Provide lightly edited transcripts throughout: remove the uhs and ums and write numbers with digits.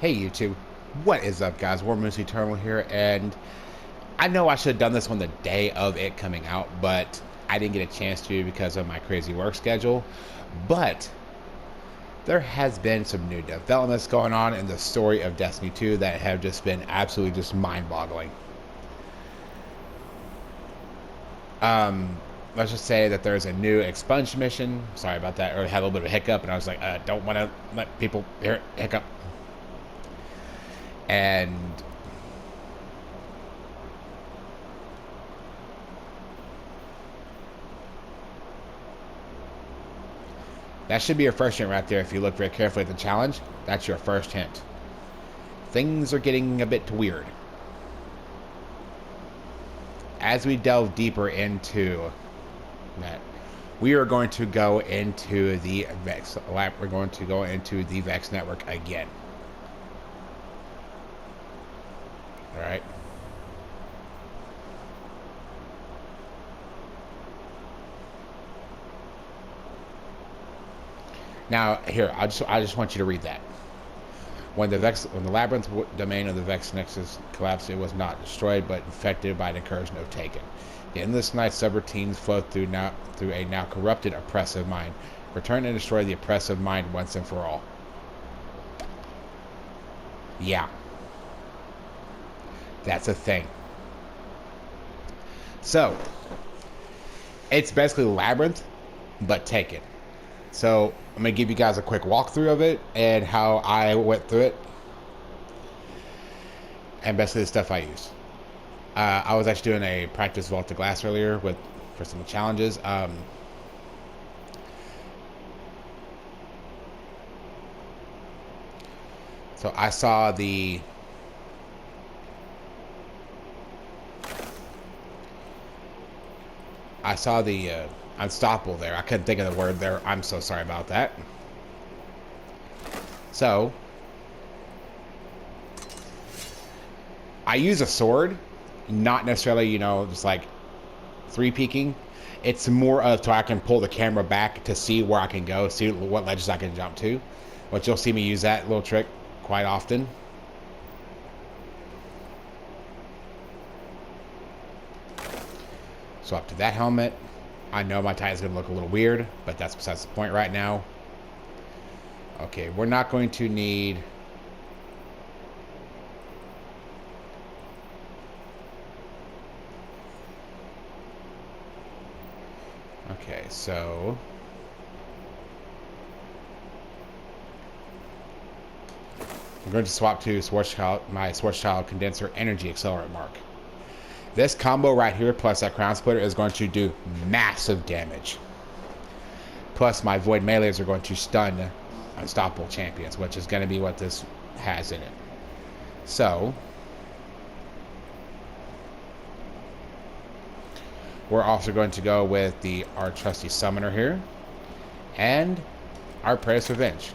Hey YouTube, what is up guys? Warmoose Eternal here, and I know I should have done this on the day of it coming out, but I didn't get a chance to because of my crazy work schedule. But there has been some new developments going on in the story of Destiny 2 that have just been absolutely just mind-boggling. Let's just say that there's a new expunged mission. Sorry about that, or I had a little bit of a hiccup, and I was like, don't want to let people hear it, hiccup. And that should be your first hint right there. If you look very carefully at the challenge, that's your first hint. Things are getting a bit weird. As we delve deeper into that, we are going to go into the Vex lab. We're going to go into the Vex network again. All right. Now here, I just want you to read that. When the labyrinth domain of the Vex Nexus collapsed, it was not destroyed, but infected by an incursion of Taken. The endless night subroutines flow through a now corrupted, oppressive mind. Return and destroy the oppressive mind once and for all. Yeah. That's a thing. So, it's basically Labyrinth, but Taken. So, I'm going to give you guys a quick walkthrough of it and how I went through it. And basically the stuff I used. I was actually doing a practice vault to glass earlier for some challenges. So I saw the unstoppable there. I couldn't think of the word there. I'm so sorry about that. So I use a sword, not necessarily, you know, just like three peeking. It's more of so I can pull the camera back to see where I can go, see what ledges I can jump to, which you'll see me use that little trick quite often. So up to that helmet. I know my tie is going to look a little weird, but that's besides the point right now. Okay, we're not going to need... Okay, so... I'm going to swap to my Schwarzschild Condenser Energy Accelerant Mark. This combo right here, plus that Crown Splitter, is going to do massive damage. Plus, my Void Melees are going to stun unstoppable champions, which is going to be what this has in it. So, we're also going to go with our trusty Summoner here, and our Prayer's Revenge.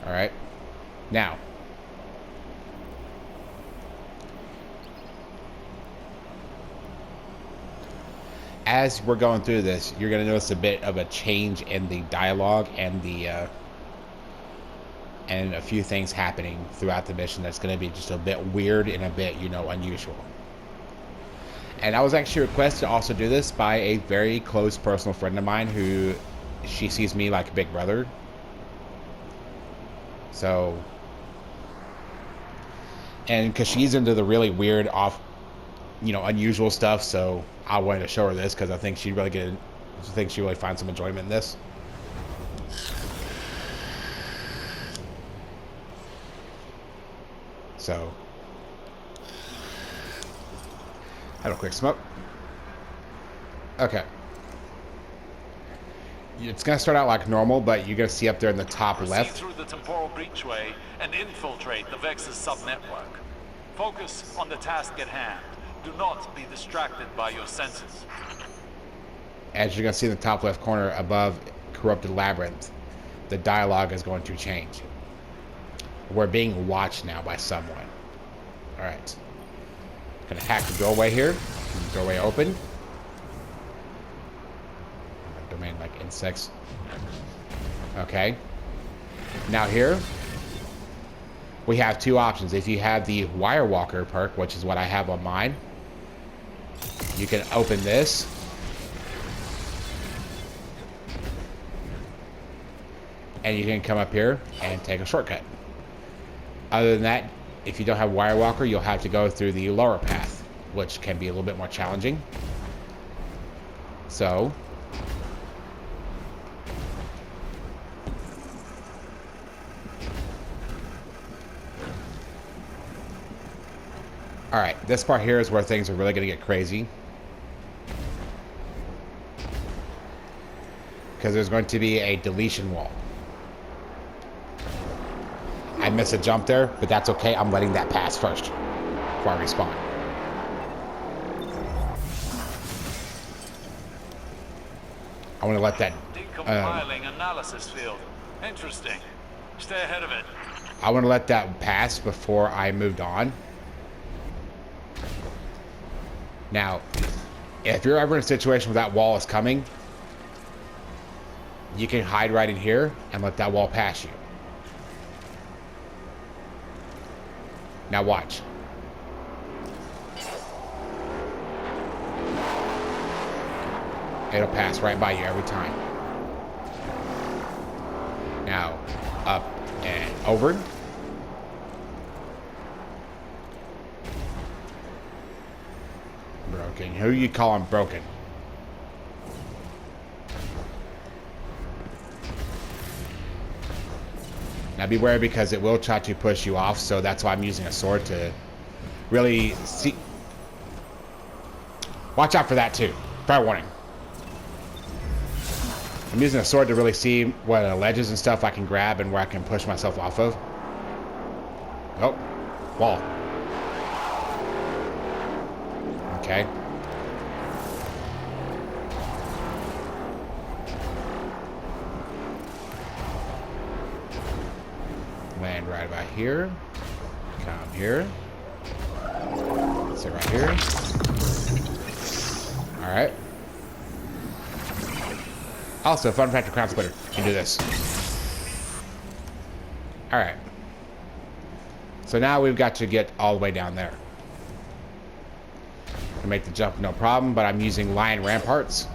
Alright, now, as we're going through this, you're going to notice a bit of a change in the dialogue and and a few things happening throughout the mission that's going to be just a bit weird and a bit, you know, unusual. And I was actually requested to also do this by a very close personal friend of mine who she sees me like a big brother. So, and because she's into the really weird unusual stuff, so I wanted to show her this because I think she'd really find some enjoyment in this. So, have a quick smoke. Okay. It's gonna start out like normal, but you're gonna see up there in the top left. Proceed through the temporal breachway and infiltrate the Vex's sub-network. Focus on the task at hand. Do not be distracted by your senses. As you're going to see in the top left corner above Corrupted Labyrinth, the dialogue is going to change. We're being watched now by someone. Alright. Gonna hack the doorway here. Doorway open. Domain like insects. Okay. Now here, we have two options. If you have the Wire Walker perk, which is what I have on mine, you can open this. And you can come up here and take a shortcut. Other than that, if you don't have Wire Walker, you'll have to go through the lower path, which can be a little bit more challenging. So, all right, this part here is where things are really going to get crazy. Because there's going to be a deletion wall. I missed a jump there, but that's okay. I'm letting that pass first before I respawn. I want to let that... Decompiling analysis field. Interesting. Stay ahead of it. I want to let that pass before I moved on. Now, if you're ever in a situation where that wall is coming, you can hide right in here and let that wall pass you. Now watch. It'll pass right by you every time. Now, up and over. Broken. Who you calling broken? Now beware, because it will try to push you off, so that's why I'm using a sword to really see. Watch out for that too. Fair warning. I'm using a sword to really see what ledges and stuff I can grab and where I can push myself off of. Oh, wall. Okay. Land right about here. Come here. Sit right here. Alright. Also, fun fact of Crown Splitter. You can do this. Alright. So now we've got to get all the way down there. To make the jump no problem, but I'm using lion ramparts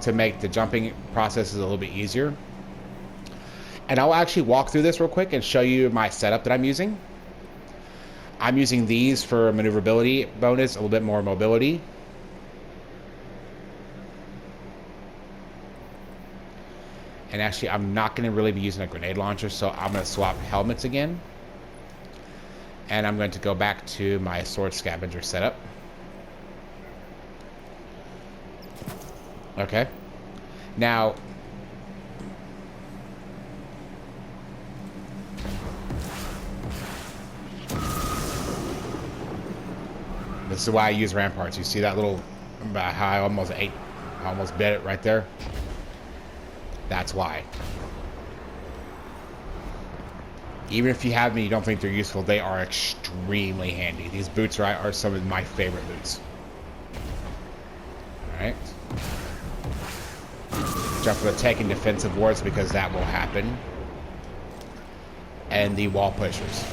to make the jumping processes a little bit easier. And I'll actually walk through this real quick and show you my setup that I'm using. I'm using these for maneuverability bonus, a little bit more mobility. And actually, I'm not going to really be using a grenade launcher, so I'm going to swap helmets again. And I'm going to go back to my sword scavenger setup. Okay. Now, this is why I use ramparts. You see that little, how I almost bit it right there? That's why. Even if you have them and you don't think they're useful, they are extremely handy. These boots are some of my favorite boots. Alright. Jump for the taking defensive wards, because that will happen. And the wall pushers.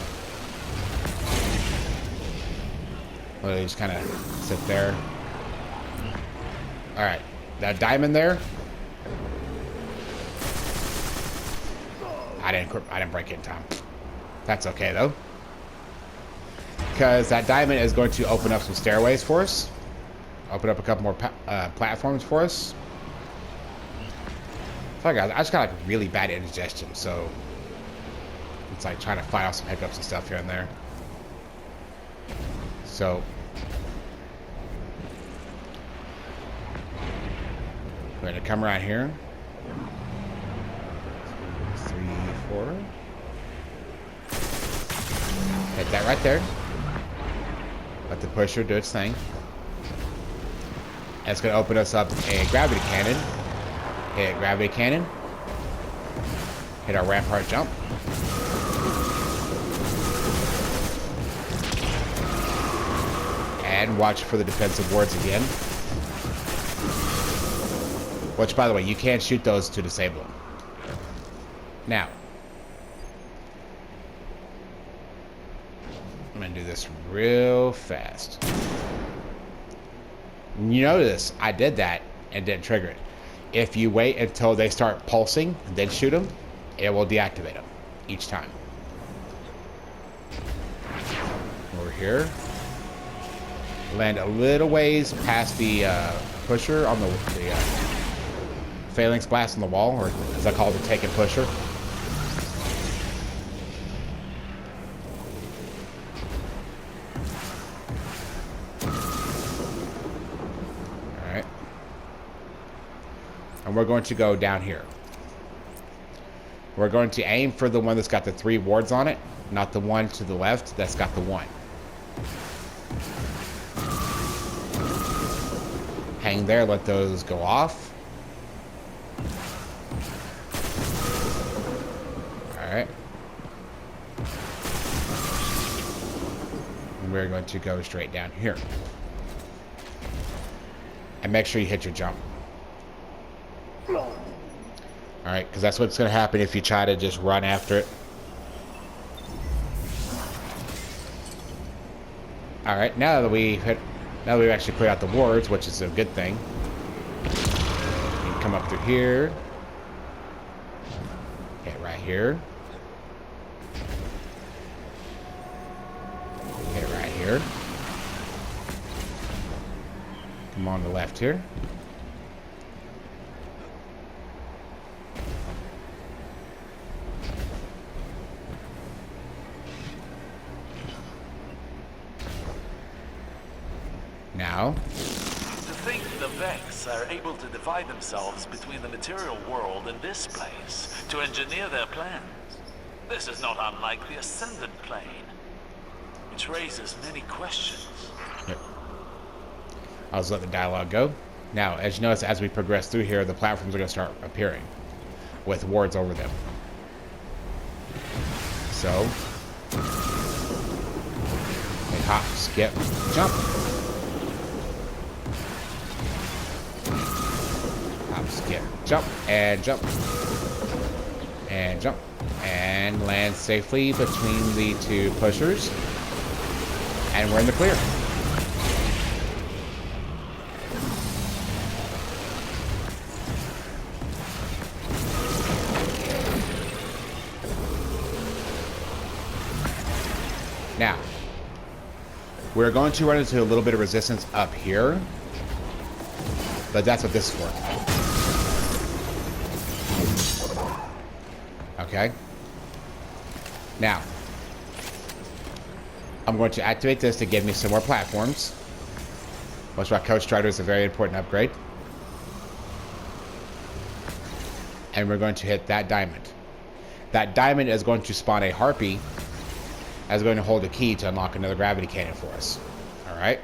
Literally just kind of sit there. Alright. That diamond there. I didn't break it in time. That's okay though, because that diamond is going to open up some stairways for us. Open up a couple more platforms for us. Sorry guys, I just got like really bad indigestion, so it's like trying to fight off some hiccups and stuff here and there. So we're gonna come around here. 3, 4. Hit that right there. Let the pusher do its thing. And it's going to open us up a gravity cannon. Hit gravity cannon. Hit our rampart jump. And watch for the defensive wards again. Which, by the way, you can't shoot those to disable them. Now, I'm going to do this real fast. You notice I did that and didn't trigger it. If you wait until they start pulsing and then shoot them, it will deactivate them each time. Over here. Land a little ways past the pusher on the phalanx blast on the wall, or as I call it, the take and pusher. Alright. And we're going to go down here. We're going to aim for the one that's got the 3 wards on it, not the one to the left that's got the 1. Hang there, let those go off. Alright. And we're going to go straight down here. And make sure you hit your jump. Alright, because that's what's going to happen if you try to just run after it. Alright, now that we've actually cleared out the wards, which is a good thing. You can come up through here. Hit right here. Hit right here. Come on the left here. Now, To think the Vex are able to divide themselves between the material world and this place to engineer their plans. This is not unlike the Ascendant Plane, which raises many questions. Yep. I'll just let the dialogue go. Now, as you notice, as we progress through here, the platforms are going to start appearing with wards over them. So, they hop, skip, jump. Hop, skip, jump, and jump. And jump. And land safely between the 2 pushers. And we're in the clear. Now, we're going to run into a little bit of resistance up here, but that's what this is for. Okay. Now, I'm going to activate this to give me some more platforms, which my Coach Strider is a very important upgrade. And we're going to hit that diamond. That diamond is going to spawn a harpy that's going to hold a key to unlock another gravity cannon for us. Alright.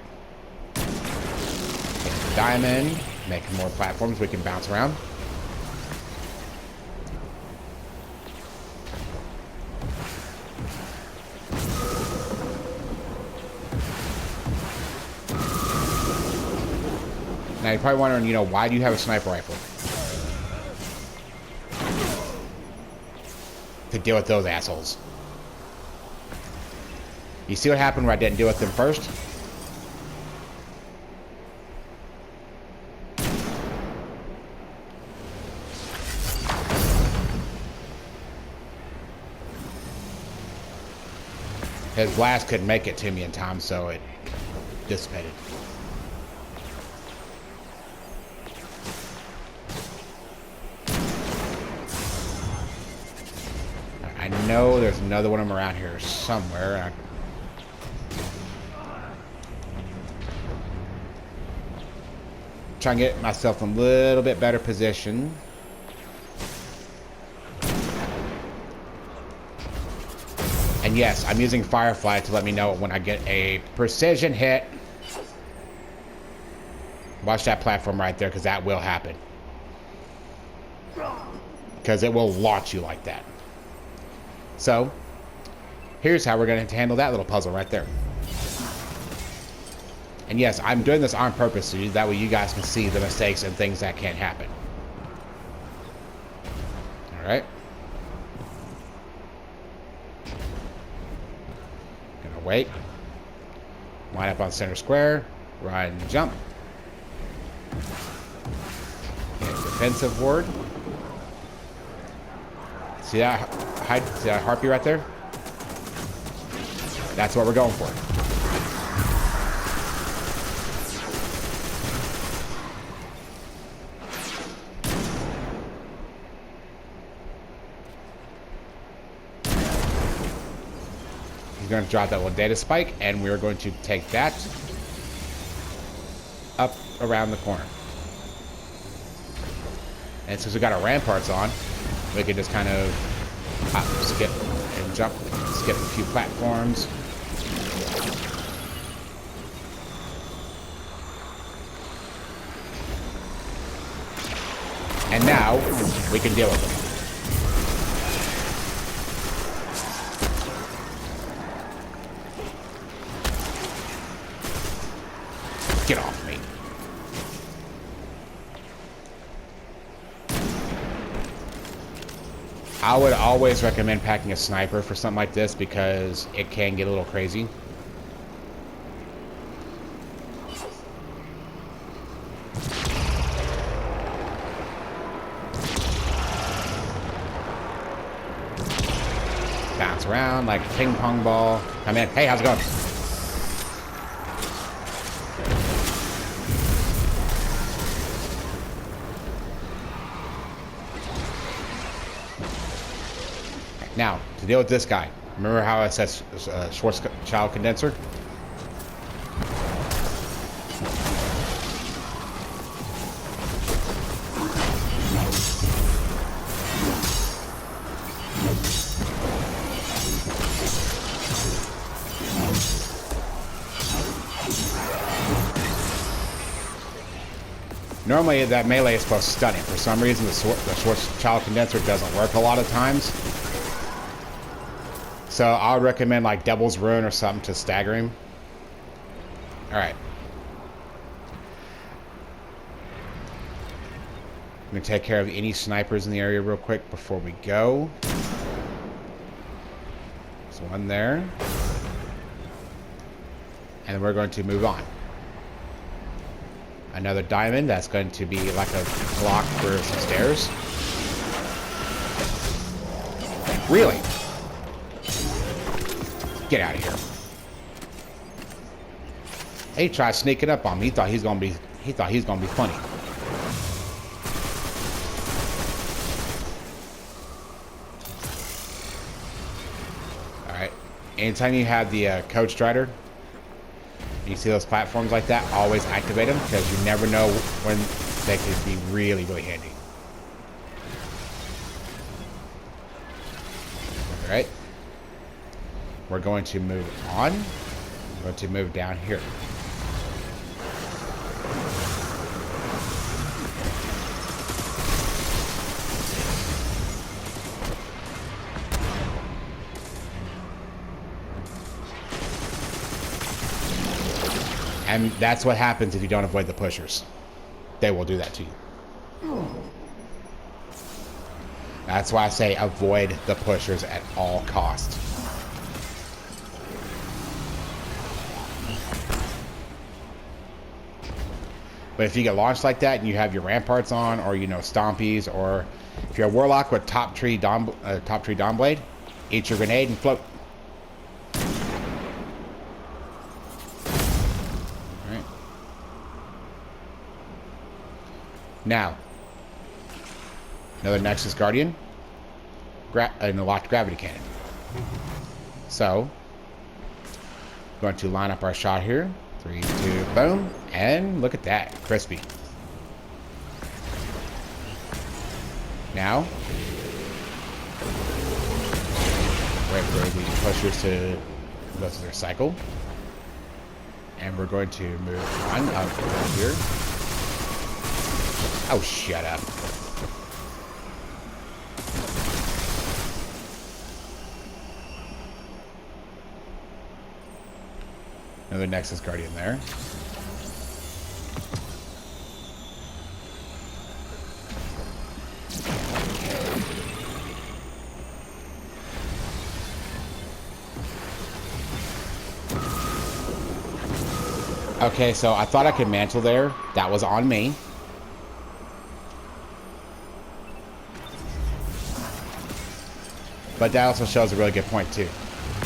Hit the diamond, making more platforms we can bounce around. Now you're probably wondering, why do you have a sniper rifle? To deal with those assholes. You see what happened where I didn't deal with them first? His blast couldn't make it to me in time, so it dissipated. I know there's another one of them around here somewhere. Try and get myself in a little bit better position. And yes, I'm using Firefly to let me know when I get a precision hit. Watch that platform right there, because that will happen. Because it will launch you like that. So, here's how we're going to handle that little puzzle right there. And yes, I'm doing this on purpose, so that way you guys can see the mistakes and things that can't happen. Alright. wait. Line up on center square. Run, jump. Okay, defensive ward. See that see that harpy right there? That's what we're going for. He's going to drop that little data spike, and we're going to take that up around the corner. And since we got our ramparts on, we can just kind of hop, skip, and jump, skip a few platforms. And now we can deal with them. Get off me. I would always recommend packing a sniper for something like this because it can get a little crazy. Bounce around like a ping pong ball. Come in. Hey, how's it going? Now, to deal with this guy, remember how I said Schwarzschild condenser? Normally that melee is supposed to stun him. For some reason the Schwarzschild condenser doesn't work a lot of times. So I would recommend like Devil's Ruin or something to stagger him. Alright. I'm going to take care of any snipers in the area real quick before we go. There's one there. And we're going to move on. Another diamond, that's going to be like a block for some stairs. Really? Get out of here. He tried sneaking up on me. He thought he was gonna be funny. Alright. Anytime you have the Code Strider, you see those platforms like that, always activate them because you never know when they could be really, really handy. Alright. We're going to move on. We're going to move down here. And that's what happens if you don't avoid the pushers. They will do that to you. That's why I say avoid the pushers at all costs. But if you get launched like that and you have your ramparts on, or you know, stompies, or if you're a warlock with top tree dawn blade, eat your grenade and float. All right. Now, another Nexus Guardian, and a locked gravity cannon. So, going to line up our shot here. 3, 2, boom, and look at that, crispy. Now, wait for the pushers to go through their cycle, and we're going to move on up here. Oh, shut up. Another Nexus Guardian there. Okay, so I thought I could mantle there. That was on me. But that also shows a really good point too.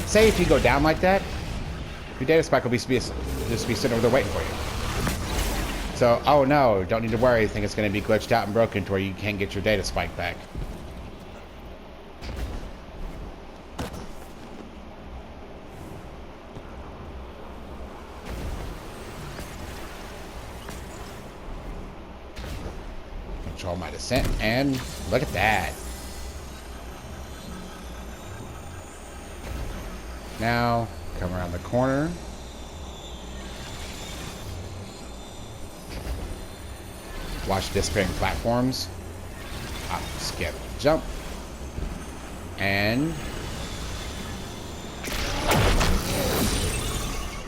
Say if you go down like that, your data spike will just be sitting over there waiting for you. So, oh no, don't need to worry. I think it's going to be glitched out and broken to where you can't get your data spike back. Control my descent, and look at that. Now, come around the corner. Watch disappearing platforms. Hop, skip, jump. And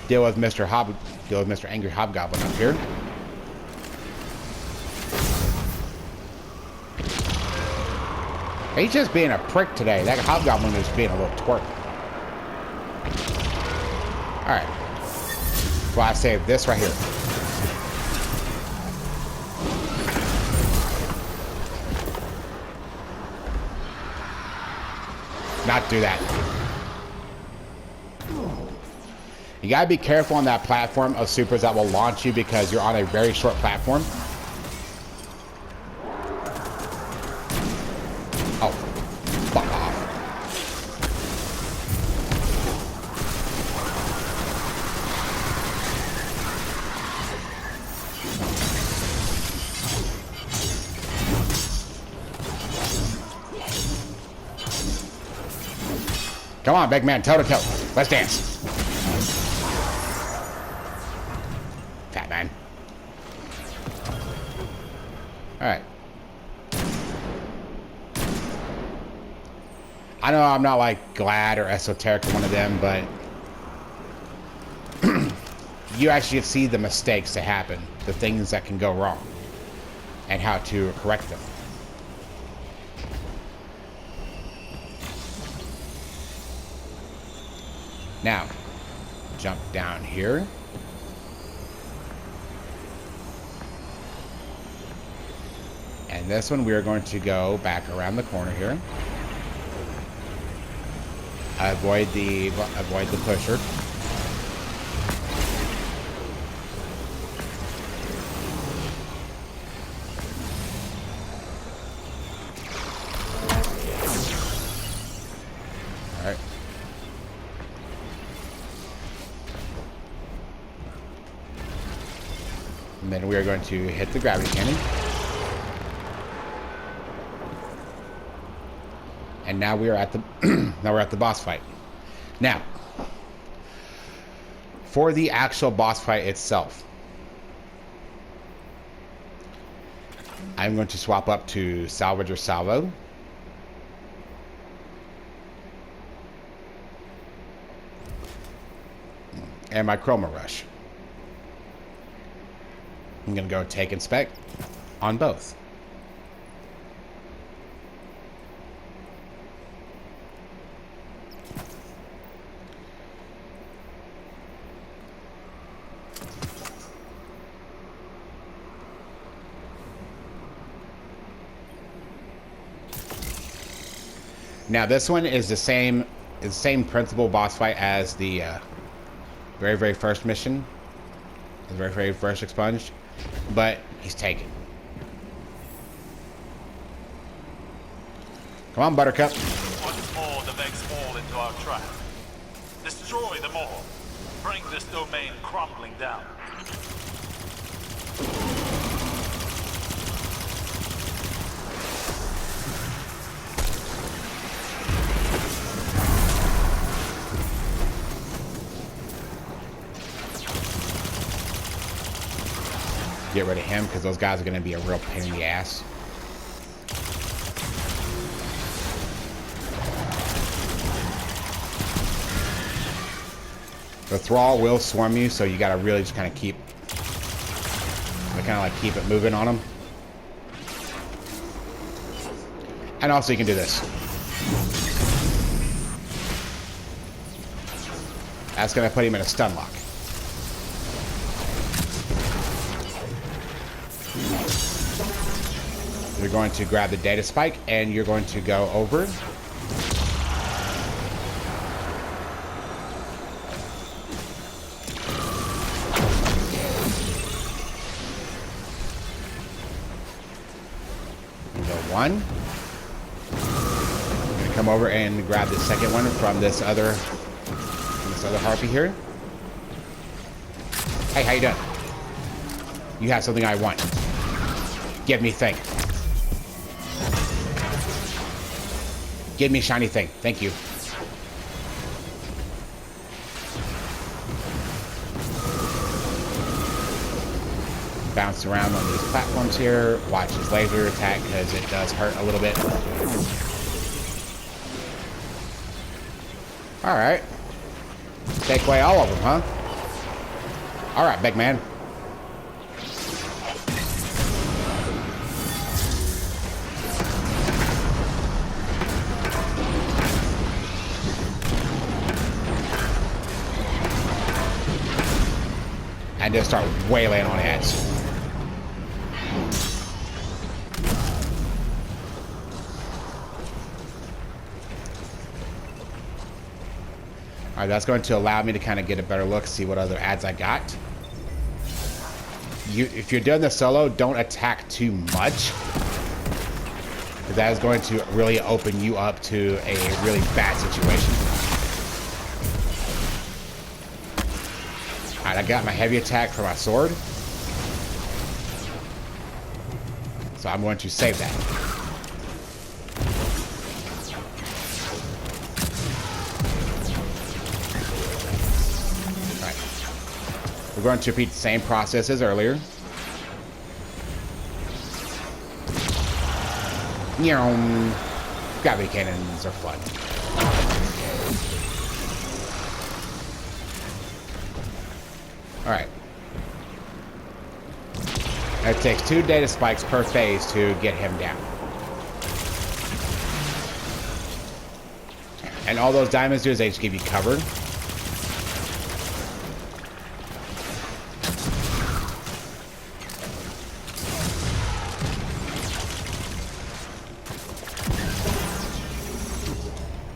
deal with Mr. Angry Hobgoblin up here. He's just being a prick today. That Hobgoblin is being a little twerp. Alright. That's why I saved this right here. Not do that. You gotta be careful on that platform of supers that will launch you because you're on a very short platform. Oh, fuck off. Come on, big man, toe to toe. Let's dance. Fat man. Alright. I know I'm not like glad or esoteric or one of them, but you actually see the mistakes that happen, the things that can go wrong, and how to correct them. Now, jump down here. And this one we are going to go back around the corner here. Avoid the pusher. All right. And then we are going to hit the gravity cannon. And now we are at the now we're at the boss fight. Now, for the actual boss fight itself, I'm going to swap up to salvage or salvo. And my chroma rush. I'm going to go take inspect on both. Now this one is the same principal boss fight as the very first mission, the very first expunged, but he's taken. Come on, Buttercup. Once more the Vex fall into our trap. Destroy them all. Bring this domain crumbling down. Get rid of him because those guys are going to be a real pain in the ass. The thrall will swarm you, so you got to really just kind of keep it moving on them. And also you can do this. That's going to put him in a stun lock. You're going to grab the data spike and you're going to go over. One. I'm gonna come over and grab the second one from this other harpy here. Hey, how you doing? You have something I want. Give me thing. Give me shiny thing. Thank you. Bounce around on these platforms here. Watch his laser attack because it does hurt a little bit. Alright. Take away all of them, huh? Alright, big man. And just start wailing on heads. Alright, that's going to allow me to kind of get a better look, see what other ads I got. If you're doing the solo, don't attack too much. Because that is going to really open you up to a really bad situation. Alright, I got my heavy attack for my sword. So I'm going to save that. We're going to repeat the same process as earlier. Gravity cannons are fun. Alright. It takes 2 data spikes per phase to get him down. And all those diamonds do is they just give you cover.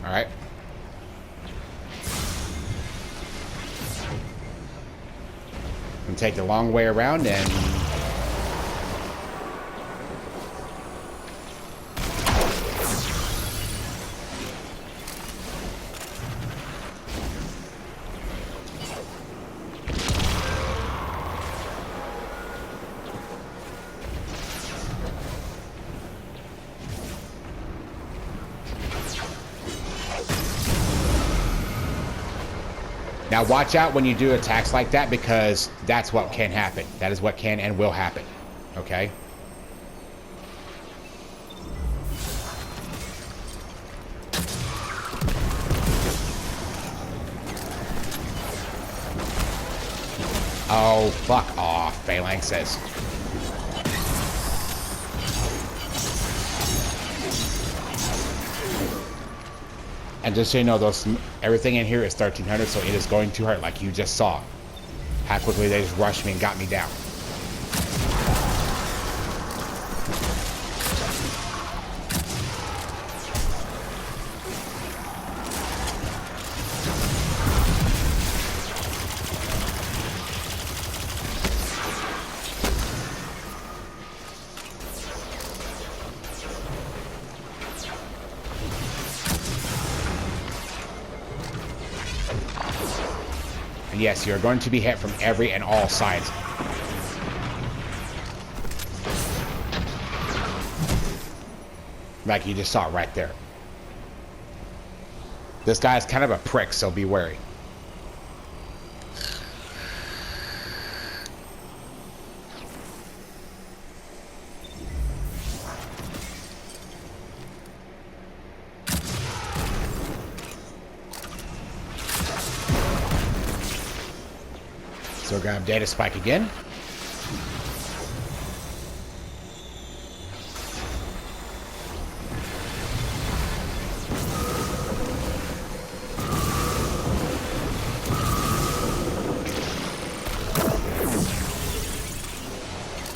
Alright. And take the long way around and... Now watch out when you do attacks like that because that's what can happen. That is what can and will happen. Okay? Oh, fuck off, Phalanx says. And just so you know, everything in here is 1300, so it is going to hurt, like you just saw. How quickly they just rushed me and got me down. And yes, you're going to be hit from every and all sides. Like you just saw right there. This guy is kind of a prick, so be wary. So grab data spike again.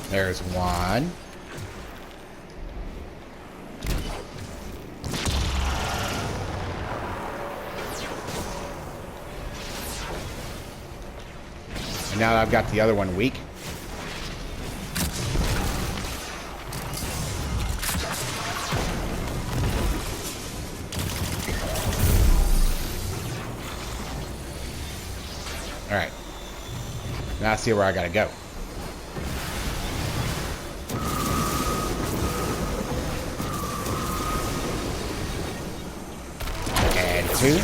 There's one. Now that I've got the other one weak. Alright. Now I see where I gotta go. And 2.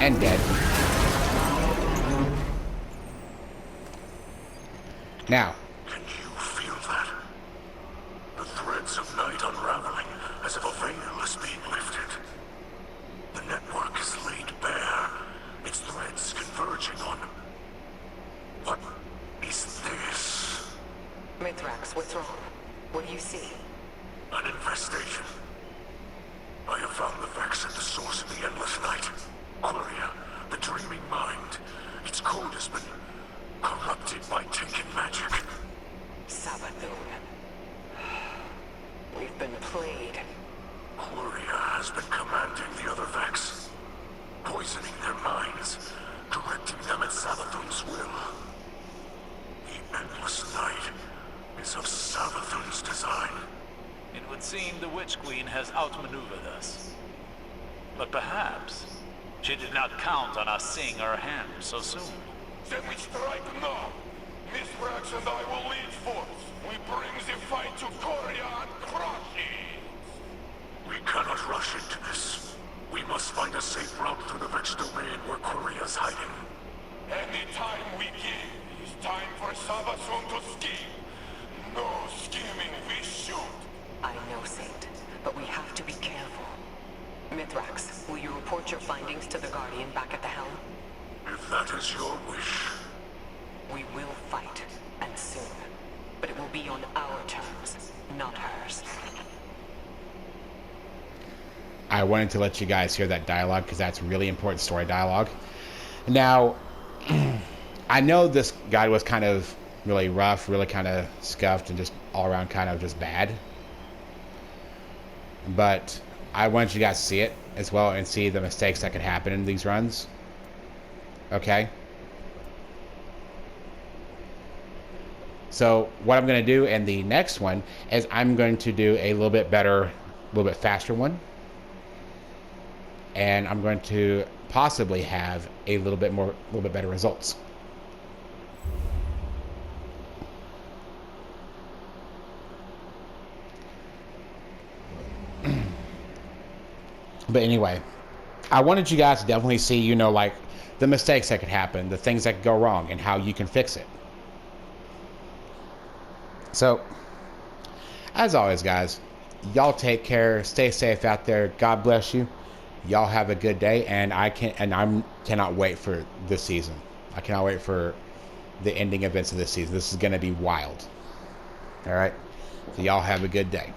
And dead. Now. Can you feel that? The threads of night unraveling as if a veil is being lifted. The network is laid bare, its threads converging on... What is this? Mithrax, what's wrong? What do you see? An infestation. I have found the Vex at the source of the endless night. Quria, the dreaming mind. Its code has been corrupted by taken magic. Savathun. We've been played. Quria has been commanding the other Vex, poisoning their minds, directing them at Savathun's will. The endless night is of Savathun's design. It would seem the Witch Queen has outmaneuvered us. But perhaps she did not count on us seeing her hand so soon. Then we strike now. Mithrax and I will lead forth. We bring the fight to Coria and crush it. We cannot rush into this. We must find a safe route through the Vex domain where Quiria's hiding. Any time we give is time for Savathun to scheme. No scheming, we shoot. I know, Saint, but we have to be careful. Mithrax, will you report your findings to the Guardian back at the helm? If that is your wish. We will fight, and soon. But it will be on our terms, not hers. I wanted to let you guys hear that dialogue because that's really important story dialogue. Now, I know this guy was kind of really rough, really kind of scuffed, and just all around kind of just bad. But I wanted you guys to see it as well and see the mistakes that could happen in these runs. Okay? So what I'm going to do in the next one is I'm going to do a little bit better, a little bit faster one. And I'm going to possibly have a little bit better results. But anyway, I wanted you guys to definitely see, you know, like the mistakes that could happen, the things that could go wrong, and how you can fix it. So, as always, guys, y'all take care, stay safe out there. God bless you. Y'all have a good day, and I cannot wait for this season. I cannot wait for the ending events of this season. This is going to be wild. All right, so y'all have a good day.